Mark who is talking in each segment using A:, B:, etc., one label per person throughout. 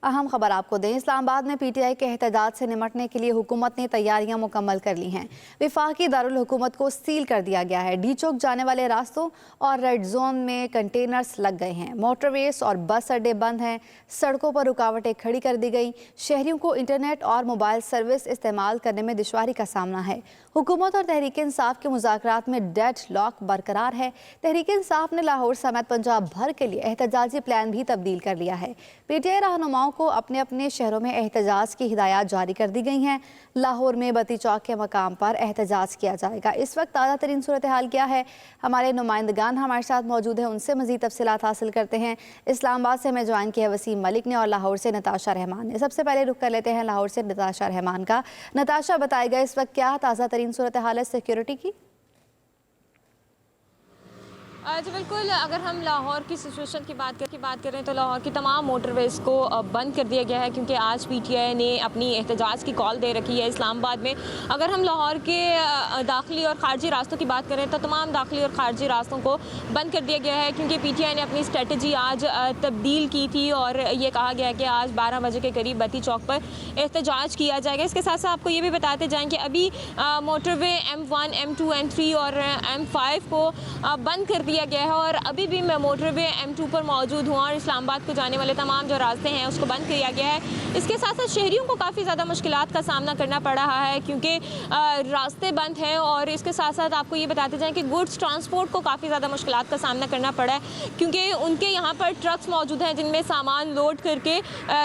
A: अहम खबर आपको दें, इस्लामाबाद में पीटीआई के एहतजाज से निपटने के लिए हुकूमत ने तैयारियां मुकम्मल कर ली हैं। विफाकी दारुल हुकूमत को सील कर दिया गया है। डी चौक जाने वाले रास्तों और रेड जोन में कंटेनर्स लग गए हैं। मोटरवेज और बस अड्डे बंद हैं। सड़कों पर रुकावटें खड़ी कर दी गई। शहरियों को इंटरनेट और मोबाइल सर्विस इस्तेमाल करने में दुश्वारी का सामना है। हुकूमत और तहरीक इंसाफ के मुज़ाकरात में डेड लॉक बरकरार है। तहरीक इंसाफ ने लाहौर समेत पंजाब भर के लिए एहतजाजी प्लान भी तब्दील कर लिया है। पीटीआई रहनुमाओं को अपने अपने शहरों में एहतजाज की हिदायत जारी कर दी गई हैं। लाहौर में बत्ती चौक के मकाम पर एहतजाज किया जाएगा। इस वक्त ताज़ा तरीन सूरत हाल क्या है, हमारे नुमाइंदगान हमारे साथ मौजूद हैं, उनसे मज़ीद तफसीलात हासिल करते हैं। इस्लामाबाद से हमें ज्वाइन किया वसीम मलिक ने और लाहौर से नताशा रहमान ने। सबसे पहले रुख कर लेते हैं लाहौर से नताशा रहमान का। नताशा, बताएगा इस वक्त क्या ताज़ा तरीन सूरत हाल है सिक्योरिटी की?
B: जी बिल्कुल, अगर हम लाहौर की सिचुएशन की बात करें तो लाहौर की तमाम मोटरवेज़ को बंद कर दिया गया है, क्योंकि आज पीटीआई ने अपनी एहतजाज की कॉल दे रखी है इस्लामाबाद में। अगर हम लाहौर के दाखिली और खारजी रास्तों की बात करें तो तमाम दाखिली और खारजी रास्तों को बंद कर दिया गया है, क्योंकि पीटीआई ने अपनी स्ट्रेटजी आज तब्दील की थी और ये कहा गया है कि आज 12 बजे के करीब बत्ती चौक पर एहतजाज किया जाएगा। इसके साथ साथ आपको ये भी बताते जाएँ कि अभी मोटरवे M1, M2, M3 और M5 को बंद कर दिया गया है और अभी भी मैं मोटरवे M2 पर मौजूद हूँ और इस्लामाबाद को जाने वाले तमाम जो रास्ते हैं उसको बंद किया गया है। इसके साथ साथ शहरियों को काफ़ी ज़्यादा मुश्किलात का सामना करना पड़ रहा है, क्योंकि रास्ते बंद हैं और इसके साथ साथ आपको ये बताते जाएं कि गुड्स ट्रांसपोर्ट को काफ़ी ज़्यादा मुश्किलात का सामना करना पड़ा है, क्योंकि उनके यहाँ पर ट्रक्स मौजूद हैं जिनमें सामान लोड करके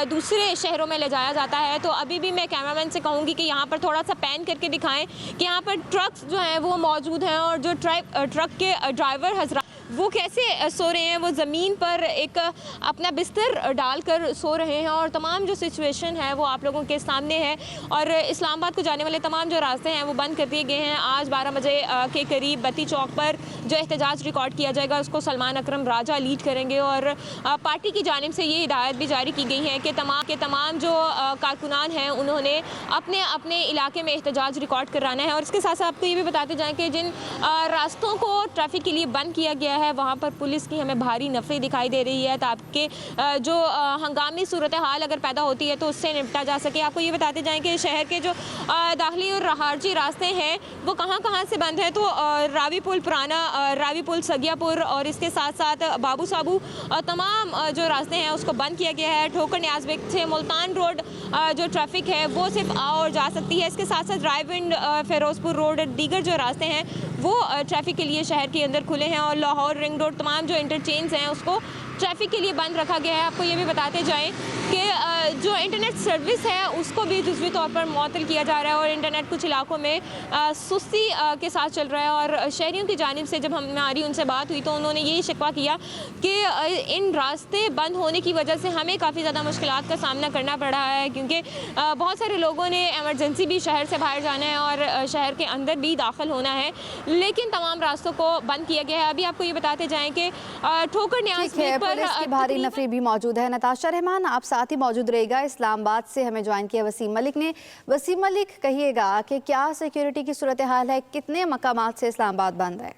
B: दूसरे शहरों में ले जाया जाता है। तो अभी भी मैं कैमरामैन से कहूँगी कि यहाँ पर थोड़ा सा पैन करके दिखाएँ कि यहाँ पर ट्रक्स जो हैं वो मौजूद हैं और जो ट्रक के ड्राइवर हजरात वो कैसे सो रहे हैं। वो ज़मीन पर एक अपना बिस्तर डालकर सो रहे हैं और तमाम जो सिचुएशन है वो आप लोगों के सामने है। और इस्लामाबाद को जाने वाले तमाम जो रास्ते हैं वो बंद कर दिए गए हैं। आज 12 बजे के करीब बत्ती चौक पर जो एहतजाज रिकॉर्ड किया जाएगा उसको सलमान अकरम राजा लीड करेंगे और पार्टी की जानिब से ये हिदायत भी जारी की गई है कि तमाम जो कारकुनान हैं उन्होंने अपने अपने इलाके में एहतजाज रिकॉर्ड कराना है। और इसके साथ साथ आपको ये भी बताते जाएँ कि जिन रास्तों को ट्रैफिक के लिए बंद किया गया है वहाँ पर पुलिस की हमें भारी नफरी दिखाई दे रही है, ताकि जो हंगामी सूरत हाल अगर पैदा होती है तो उससे निपटा जा सके। आपको ये बताते जाएं कि शहर के जो दाखिली और खारजी रास्ते हैं वो कहाँ से बंद है। तो रावी पुल पुराना, रावी पुल सगियापुर और इसके साथ साथ बाबू साबू तमाम जो रास्ते हैं उसको बंद किया गया है। ठोकर न्याज बेग से मुल्तान रोड जो ट्रैफिक है वो सिर्फ आ और जा सकती है। इसके साथ साथ रायविंड, फिरोजपुर रोड, दीगर जो रास्ते हैं वो ट्रैफिक के लिए शहर के अंदर खुले हैं और लाहौर रिंग रोड तमाम जो इंटरचेंज हैं उसको ट्रैफिक के लिए बंद रखा गया है। आपको ये भी बताते जाएं कि जो इंटरनेट सर्विस है उसको भी जुज़वी तौर पर मुअत्तल किया जा रहा है और इंटरनेट कुछ इलाकों में सुस्ती के साथ चल रहा है। और शहरियों की जानिब से जब हमारी उनसे बात हुई तो उन्होंने यही शिकवा किया कि इन रास्ते बंद होने की वजह से हमें काफ़ी ज़्यादा मुश्किलात का सामना करना पड़ रहा है, क्योंकि बहुत सारे लोगों ने एमरजेंसी भी शहर से बाहर जाना है और शहर के अंदर भी दाखिल होना है, लेकिन तमाम रास्तों को बंद किया गया है। अभी आपको ये बताते जाएँ कि ठोकर न्याज पर
A: की भारी नफरी भी मौजूद है। नताशा रहमान आप साथ ही मौजूद रहेगा। इस्लामाबाद से हमें ज्वाइन किया वसीम मलिक ने। वसीम मलिक, कहिएगा कि क्या सिक्योरिटी की सूरत हाल है, कितने मकामात से इस्लामाबाद बंद है?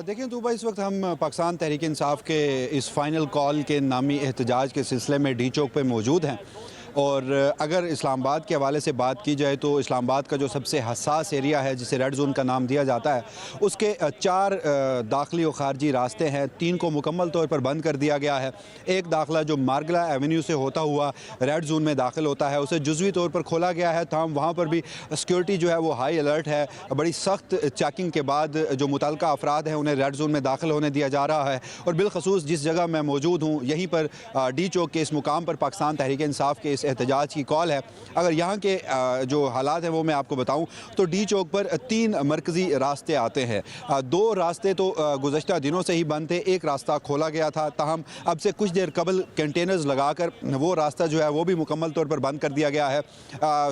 C: देखिए तो भाई, इस वक्त हम पाकिस्तान तहरीक इंसाफ के इस फाइनल कॉल के नामी एहतजाज के सिलसिले में डी चौक पे मौजूद हैं और अगर इस्लामाबाद के हवाले से बात की जाए तो इस्लामाबाद का जो सबसे हसास एरिया है जिसे रेड जोन का नाम दिया जाता है उसके 4 दाखिली और खारजी रास्ते हैं। 3 को मुकम्मल तौर पर बंद कर दिया गया है। एक दाखिला जो मार्गला एवेन्यू से होता हुआ रेड जोन में दाखिल होता है उसे जुज़वी तौर पर खोला गया है। तमाम वहाँ पर भी सिक्योरिटी जो है वो हाई अलर्ट है। बड़ी सख्त चेकिंग के बाद जो मुतल्लिका अफराद हैं उन्हें रेड जोन में दाखिल होने दिया जा रहा है। और बिलखसूस जिस जगह मैं मौजूद हूँ यहीं पर डी चौक के इस मुकाम पर पाकिस्तान तहरीक इंसाफ के एहतजाज की कॉल है। अगर यहाँ के जो हालात हैं वो मैं आपको बताऊँ तो डी चौक पर 3 मरकज़ी रास्ते आते हैं। 2 रास्ते तो गुज़श्ता दिनों से ही बंद थे, एक रास्ता खोला गया था, ताहम अब से कुछ देर कबल कंटेनर्स लगाकर वो रास्ता जो है वो भी मुकम्मल तौर पर बंद कर दिया गया है।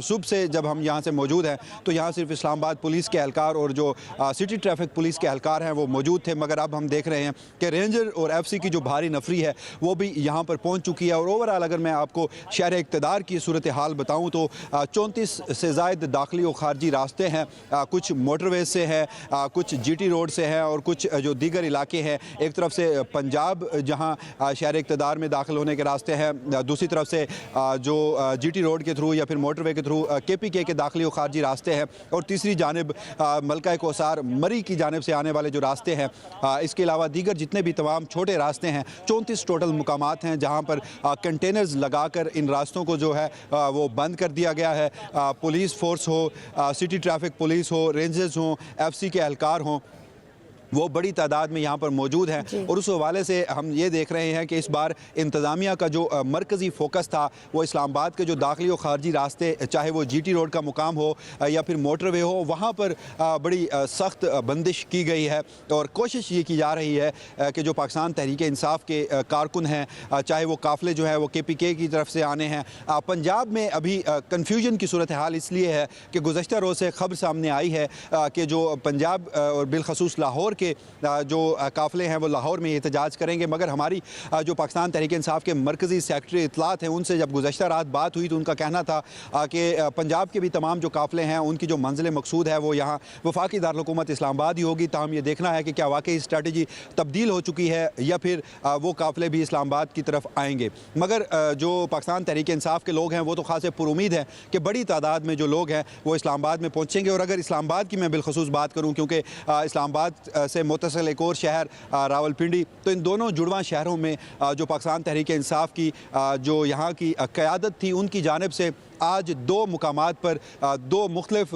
C: सुबह से जब हम यहाँ से मौजूद हैं तो यहाँ सिर्फ इस्लामाबाद पुलिस के एहलकार और जो सिटी ट्रैफिक पुलिस के एहलकार हैं वो मौजूद थे, मगर अब हम देख रहे हैं कि रेंजर और FC की जो भारी नफरी है वो भी यहाँ पर पहुँच चुकी है। और ओवरऑल अगर मैं आपको शहर इक़्तिदार की सूरत हाल बताऊँ तो 34 से ज़ायद दाखिली और ख़ारजी रास्ते हैं। कुछ मोटरवेज से हैं, कुछ GT रोड से हैं और कुछ जो दीगर इलाके हैं। एक तरफ से पंजाब जहाँ शहर इक़्तिदार में दाखिल होने के रास्ते हैं, दूसरी तरफ से जो GT रोड के थ्रू या फिर मोटरवे के थ्रू KPK के दाखिली और ख़ारजी रास्ते हैं, और तीसरी जानिब मलका कौसार मरी की जानिब से आने वाले जो रास्ते हैं। इसके अलावा दीगर जितने भी तमाम छोटे रास्ते हैं, 34 टोटल मुकामात हैं जहाँ पर कंटेनर्स लगाकर इन रास्तों को जो है वो बंद कर दिया गया है। पुलिस फोर्स हो, सिटी ट्रैफिक पुलिस हो, रेंजर्स हों, FC के एहलकार हों, वो बड़ी तादाद में यहाँ पर मौजूद हैं। और उस हवाले से हम ये देख रहे हैं कि इस बार इंतज़ामिया का जो मरकज़ी फ़ोकस था वो इस्लामाबाद के जो दाखिली और ख़ारजी रास्ते, चाहे वो GT रोड का मुकाम हो या फिर मोटरवे हो, वहाँ पर बड़ी सख्त बंदिश की गई है। और कोशिश ये की जा रही है कि जो पाकिस्तान तहरीक इंसाफ के कारकुन हैं, चाहे वो काफ़िले जो है वो KPK की तरफ से आने हैं। पंजाब में अभी कन्फ्यूजन की सूरत हाल इसलिए है कि गुज़श्ता रोज़ से खबर सामने आई है कि जो पंजाब और बिलखसूस लाहौर के जो काफ़िले हैं वो लाहौर में एहतजाज करेंगे। मगर हमारी जो पाकिस्तान तहरीक इंसाफ के मरकज़ी सेक्रेटरी इत्तलात हैं, उनसे जब गुज़श्ता रात बात हुई तो उनका कहना था कि पंजाब के भी तमाम जो काफ़िले हैं उनकी जो मंजिल मकसूद है वो यहाँ वफाकी दारुल-हुकूमत इस्लामाबाद ही होगी। ताहम ये देखना है कि क्या वाकई स्ट्रेटजी तब्दील हो चुकी है या फिर वो काफ़िले भी इस्लामाबाद की तरफ आएंगे। मगर जो पाकिस्तान तहरीक इंसाफ के लोग हैं वो तो खास पुरुमीद हैं कि बड़ी तादाद में जो लोग हैं वो इस्लामाबाद में पहुँचेंगे। और अगर इस्लामाबाद की मैं बिलखसूस बात करूँ, क्योंकि इस्लामाबाद से मुत्तसिल एक और शहर रावलपिंडी, तो इन दोनों जुड़वां शहरों में जो पाकिस्तान तहरीक इंसाफ की जो यहाँ की क़यादत थी उनकी जानिब से आज दो मुकामात पर दो मुख्तलिफ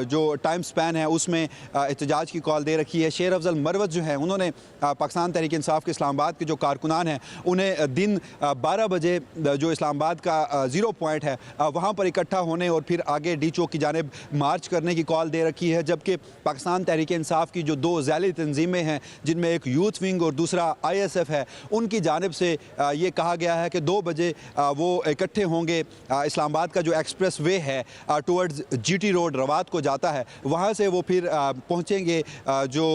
C: जो टाइम स्पैन है उसमें एहतजाज की कॉल दे रखी है। शेर अफजल मरवत जो है उन्होंने पाकिस्तान तहरीक इंसाफ के इस्लामाबाद के जो कारकुनान हैं उन्हें दिन 12 बजे जो इस्लामाबाद का ज़ीरो पॉइंट है वहाँ पर इकट्ठा होने और फिर आगे डी चौक की जानिब मार्च करने की कॉल दे रखी है। जबकि पाकिस्तान तहरीक इंसाफ की जो दो ज़ैली तंजीमें हैं जिनमें एक यूथ विंग और दूसरा ISF है, उनकी जानिब से ये कहा गया है कि 2 बजे वो इकट्ठे होंगे। इस्लामाबाद जो एक्सप्रेस वे है टुवर्ड्स GT रोड रवात को जाता है, वहाँ से वो फिर पहुँचेंगे जो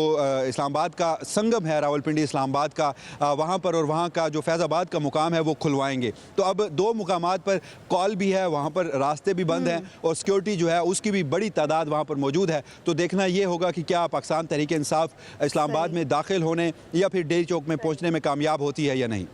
C: इस्लामाबाद का संगम है रावलपिंडी इस्लामाबाद का, वहाँ पर, और वहाँ का जो फैज़ाबाद का मुकाम है वो खुलवाएंगे। तो अब दो मुकामात पर कॉल भी है, वहाँ पर रास्ते भी बंद हैं और सिक्योरिटी जो है उसकी भी बड़ी तादाद वहाँ पर मौजूद है। तो देखना ये होगा कि क्या पाकिस्तान तहरीक इंसाफ इस्लामाबाद में दाखिल होने या फिर डी चौक में पहुँचने में कामयाब होती है या नहीं।